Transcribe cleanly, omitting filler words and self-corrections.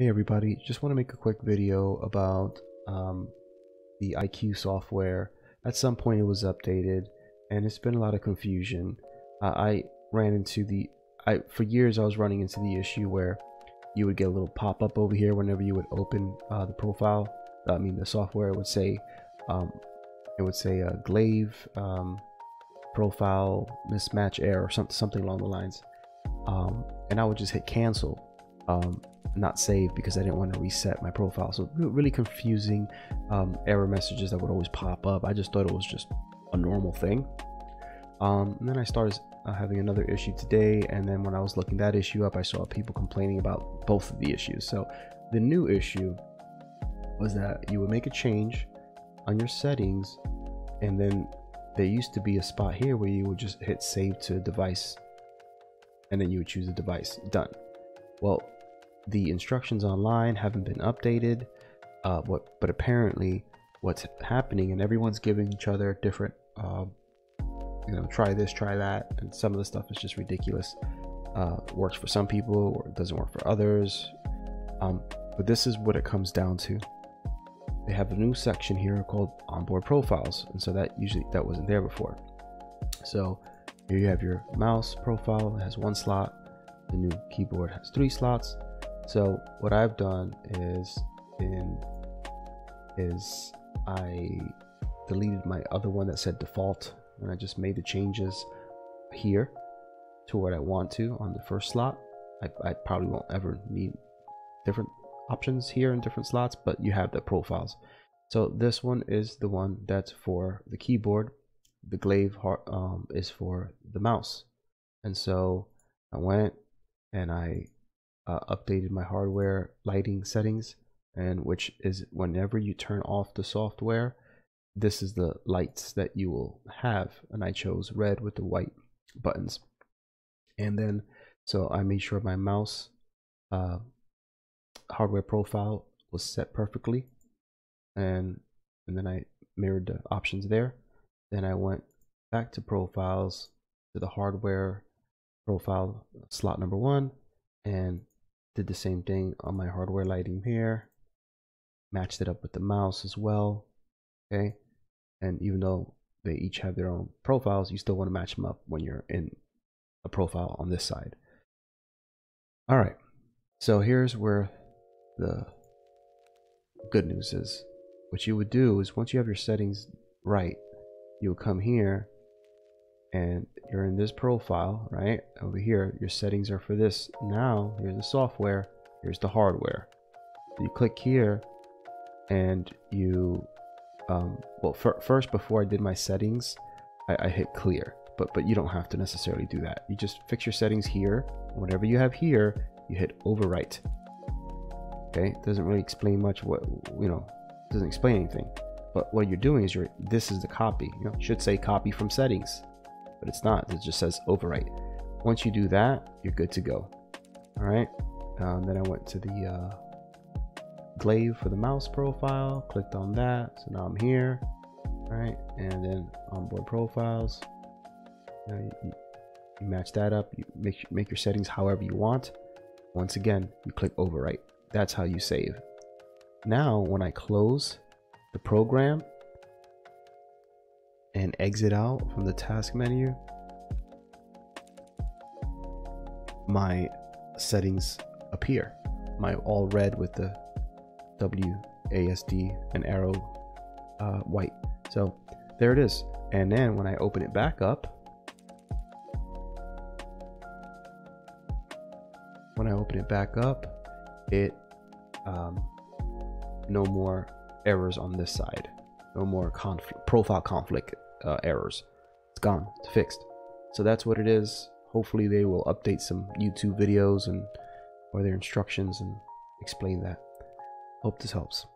Hey everybody, just want to make a quick video about the iCue software. At some point it was updated and it's been a lot of confusion. I ran into for years I was running into the issue where you would get a little pop-up over here whenever you would open the profile. The software would say glaive profile mismatch error or something along the lines, and I would just hit cancel, not save, because I didn't want to reset my profile. So really confusing error messages that would always pop up. I just thought it was just a normal thing. And then I started having another issue today, and then when I was looking that issue up, I saw people complaining about both of the issues. So the new issue was that you would make a change on your settings, and then there used to be a spot here where you would just hit save to device, and then you would choose a device. Done. Well, the instructions online haven't been updated, but apparently what's happening, and everyone's giving each other different try this, try that, and some of the stuff is just ridiculous. Works for some people or it doesn't work for others, but this is what it comes down to. They have a new section here called onboard profiles, and so that wasn't there before. So here you have your mouse profile. It has 1 slot. The new keyboard has 3 slots. So what I've done is I deleted my other one that said default, and I just made the changes here to what I want to on the first slot. I probably won't ever need different options here in different slots, but you have the profiles. So this one is the one that's for the keyboard. The glaive is for the mouse. And so I went and I updated my hardware lighting settings, and which is whenever you turn off the software, this is the lights that you will have, and I chose red with the white buttons. And then so I made sure my mouse hardware profile was set perfectly, and then I mirrored the options there. Then I went back to profiles, to the hardware profile slot number 1, and did the same thing on my hardware lighting here, matched it up with the mouse as well. Okay, and even though they each have their own profiles, you still want to match them up when you're in a profile on this side. All right, so here's where the good news is. What you would do is, once you have your settings right, you would come here and you're in this profile right over here. Your settings are for this. Now here's the software, here's the hardware. You click here and you first, before I did my settings, I hit clear, but you don't have to necessarily do that. You just fix your settings here. Whatever you have here, you hit overwrite. Okay, it doesn't really explain much. Doesn't explain anything, but what you're doing is this is the copy. It should say copy from settings, but it's not. It just says overwrite. Once you do that, you're good to go. All right, then I went to the glaive for the mouse profile, clicked on that, so now I'm here. All right, and then onboard profiles, you match that up. You make your settings however you want. Once again, you click overwrite. That's how you save. Now when I close the program and exit out from the task menu, my settings appear, my all red with the WASD and arrow white. So there it is. And then when I open it back up, it no more errors on this side, no more profile conflict errors. It's gone, it's fixed. So that's what it is. Hopefully they will update some YouTube videos or their instructions and explain that. Hope this helps.